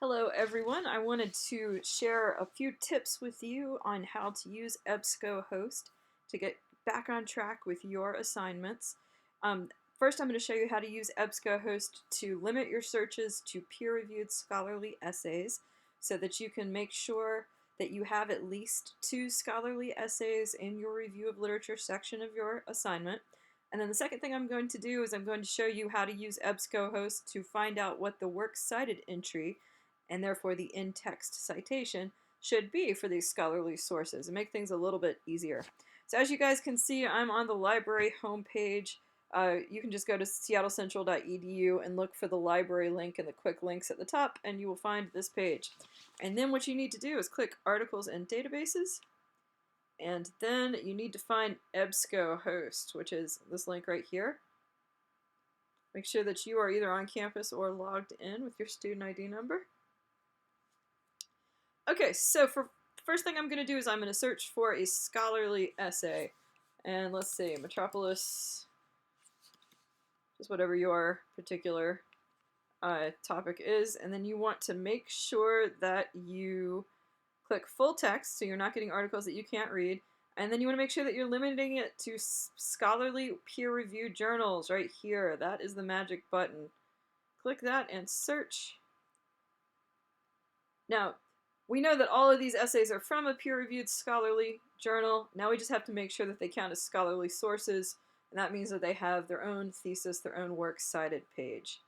Hello everyone, I wanted to share a few tips with you on how to use EBSCOhost to get back on track with your assignments. Um, First I'm going to show you how to use EBSCOhost to limit your searches to peer-reviewed scholarly essays so that you can make sure that you have at least 2 scholarly essays in your review of literature section of your assignment. And then the second thing I'm going to do is I'm going to show you how to use EBSCOhost to find out what the works cited entry and therefore the in-text citation should be for these scholarly sources and make things a little bit easier. So as you guys can see, I'm on the library homepage. You can just go to seattlecentral.edu and look for the library link and the quick links at the top, and you will find this page. And then what you need to do is click Articles and Databases, and then you need to find EBSCOhost, which is this link right here. Make sure that you are either on campus or logged in with your student ID number. Okay, so for the first thing I'm going to do is I'm going to search for a scholarly essay. And let's see, Metropolis, just whatever your particular topic is. And then you want to make sure that you click full text so you're not getting articles that you can't read. And then you want to make sure that you're limiting it to scholarly peer-reviewed journals right here. That is the magic button. Click that and search. Now, we know that all of these essays are from a peer-reviewed scholarly journal. Now we just have to make sure that they count as scholarly sources, and that means that they have their own thesis, their own works cited page.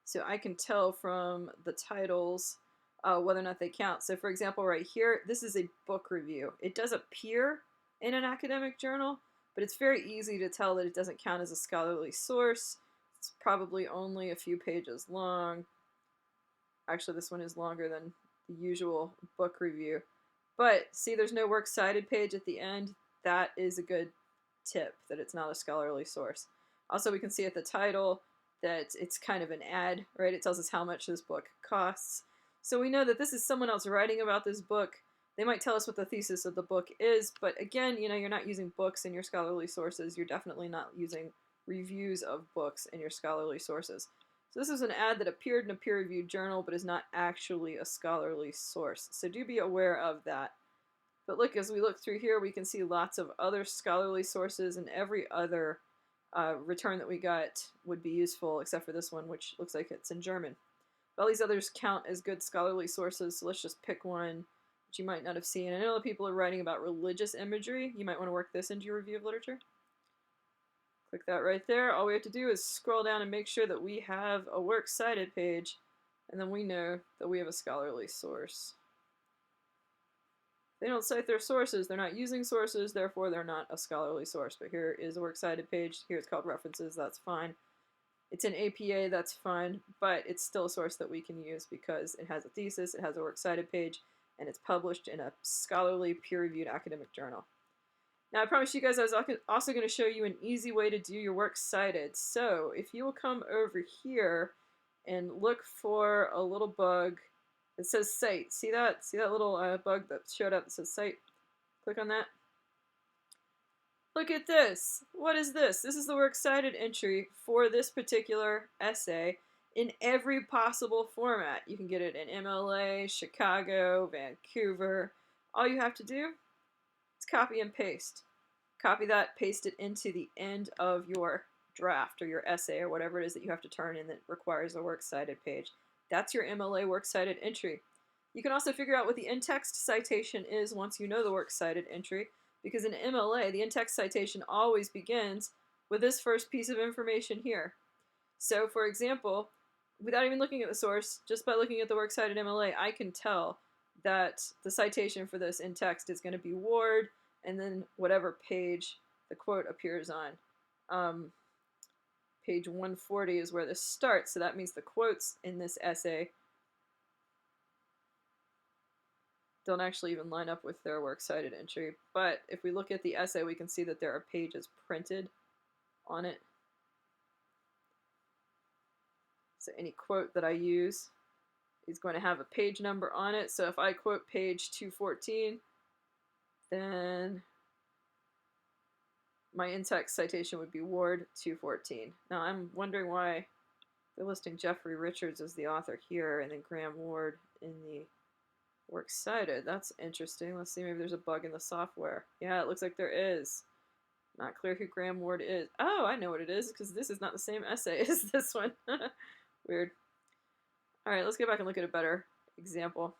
So I can tell from the titles whether or not they count. So for example, right here, this is a book review. It does appear in an academic journal, but it's very easy to tell that it doesn't count as a scholarly source. It's probably only a few pages long. Actually, this one is longer than the usual book review. But see, there's no works cited page at the end. That is a good tip that it's not a scholarly source. Also, we can see at the title that it's kind of an ad, right? It tells us how much this book costs. So we know that this is someone else writing about this book. They might tell us what the thesis of the book is, but again, you know, you're not using books in your scholarly sources. You're definitely not using reviews of books in your scholarly sources. So this is an ad that appeared in a peer-reviewed journal but is not actually a scholarly source. So do be aware of that. But look, as we look through here, we can see lots of other scholarly sources, and every other return that we got would be useful except for this one, which looks like it's in German. But all these others count as good scholarly sources, so let's just pick one that you might not have seen. I know that people are writing about religious imagery. You might want to work this into your review of literature. Click that right there. All we have to do is scroll down and make sure that we have a works cited page, and then we know that we have a scholarly source. They don't cite their sources, they're not using sources, therefore they're not a scholarly source. But here is a works cited page. Here it's called references, that's fine. It's an APA, that's fine, but it's still a source that we can use because it has a thesis, it has a works cited page, and it's published in a scholarly peer-reviewed academic journal. Now, I promised you guys I was also going to show you an easy way to do your works cited. So if you will come over here and look for a little bug that says cite. See that? See that little bug that showed up that says cite? Click on that. Look at this. What is this? This is the works cited entry for this particular essay in every possible format. You can get it in MLA, Chicago, Vancouver. All you have to do is copy and paste. Copy that, paste it into the end of your draft or your essay or whatever it is that you have to turn in that requires a works cited page. That's your MLA works cited entry. You can also figure out what the in-text citation is once you know the works cited entry, because in MLA, the in-text citation always begins with this first piece of information here. So for example, without even looking at the source, just by looking at the works cited MLA, I can tell that the citation for this in-text is going to be Ward, and then whatever page the quote appears on. Page 140 is where this starts, so that means the quotes in this essay don't actually even line up with their works cited entry. But if we look at the essay, we can see that there are pages printed on it. So any quote that I use is going to have a page number on it. So if I quote page 214, then my in-text citation would be Ward 214. Now I'm wondering why They're listing Jeffrey Richards as the author here, and then Graham Ward in the works cited. That's interesting. Let's see, maybe there's a bug in the software. Yeah, it looks like there is. Not clear who Graham Ward is. Oh, I know what it is, because this is not the same essay as this one. Weird. Alright, let's go back and look at a better example.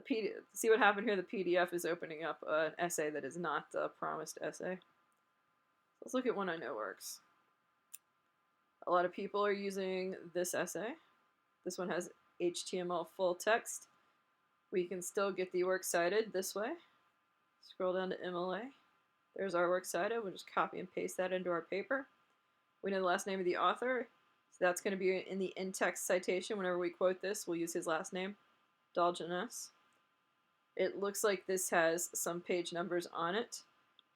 See what happened here? The PDF is opening up an essay that is not the promised essay. Let's look at one I know works. A lot of people are using this essay. This one has HTML full text. We can still get the works cited this way. Scroll down to MLA. There's our works cited. We'll just copy and paste that into our paper. We know the last name of the author, so that's going to be in the in-text citation. Whenever we quote this, we'll use his last name, Dalgenes. It looks like this has some page numbers on it.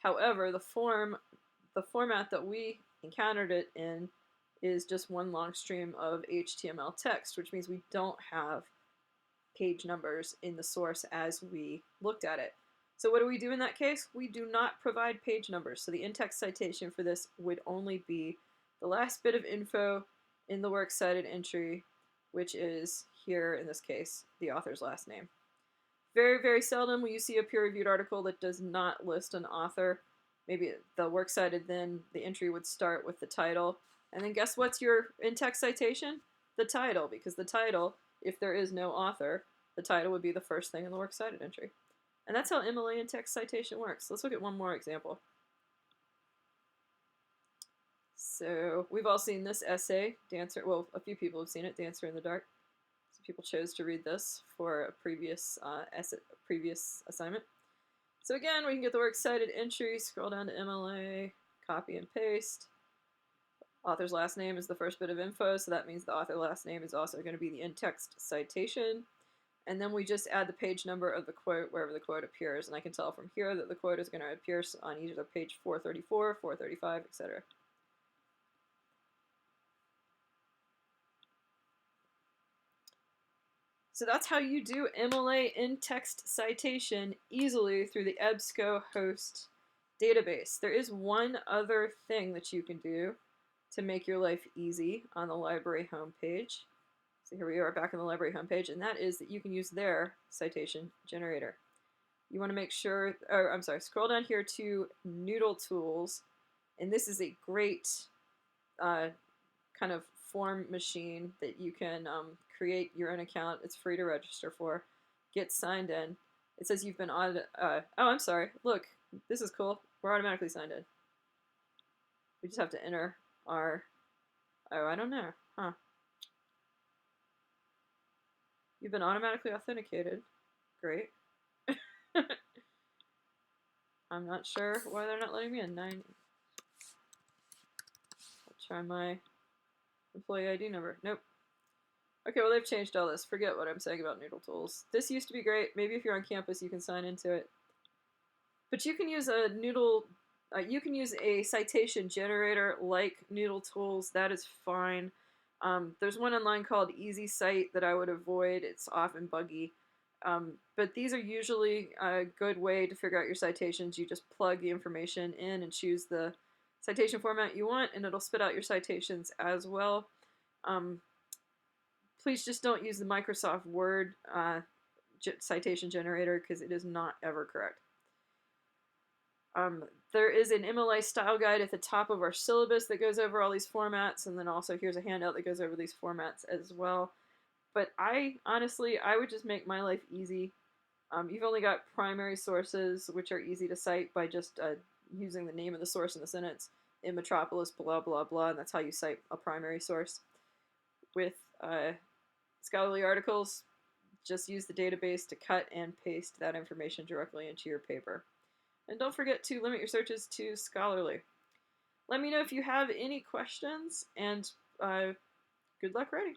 However, the format that we encountered it in is just one long stream of HTML text, which means we don't have page numbers in the source as we looked at it. So what do we do in that case? We do not provide page numbers. So the in-text citation for this would only be the last bit of info in the works cited entry, which is here, in this case, the author's last name. Very, very seldom will you see a peer-reviewed article that does not list an author. Maybe the works cited, then the entry would start with the title. And then guess what's your in-text citation? The title, because the title, if there is no author, the title would be the first thing in the works cited entry. And that's how MLA in-text citation works. Let's look at one more example. So we've all seen this essay, Dancer, well, a few people have seen it, Dancer in the Dark. So people chose to read this for a previous assignment. So again, we can get the works cited entry, scroll down to MLA, copy and paste. Author's last name is the first bit of info, so that means the author last name is also going to be the in-text citation. And then we just add the page number of the quote wherever the quote appears. And I can tell from here that the quote is going to appear on either page 434, 435, etc. So that's how you do MLA in-text citation easily through the EBSCOhost database. There is one other thing that you can do to make your life easy on the library homepage. So here we are back on the library homepage, and that is that you can use their citation generator. You want to make sure, scroll down here to Noodle Tools, and this is a great kind of form machine that you can create your own account. It's free to register for. Get signed in. It says you've been audited. Oh, I'm sorry. Look, this is cool. We're automatically signed in. We just have to enter our, I don't know. Huh. You've been automatically authenticated. Great. I'm not sure why they're not letting me in. I'll try my employee ID number. Nope. Okay, well they've changed all this. Forget what I'm saying about Noodle Tools. This used to be great. Maybe if you're on campus you can sign into it. But you can use a you can use a citation generator like Noodle Tools. That is fine. There's one online called Easy Cite that I would avoid. It's often buggy. But these are usually a good way to figure out your citations. You just plug the information in and choose the citation format you want, and it'll spit out your citations as well. Please just don't use the Microsoft Word citation generator because it is not ever correct. There is an MLA style guide at the top of our syllabus that goes over all these formats, and then also here's a handout that goes over these formats as well. But honestly, I would just make my life easy. You've only got primary sources, which are easy to cite by just using the name of the source in the sentence. In Metropolis, blah, blah, blah, and that's how you cite a primary source. With scholarly articles, just use the database to cut and paste that information directly into your paper. And don't forget to limit your searches to scholarly. Let me know if you have any questions, and good luck writing.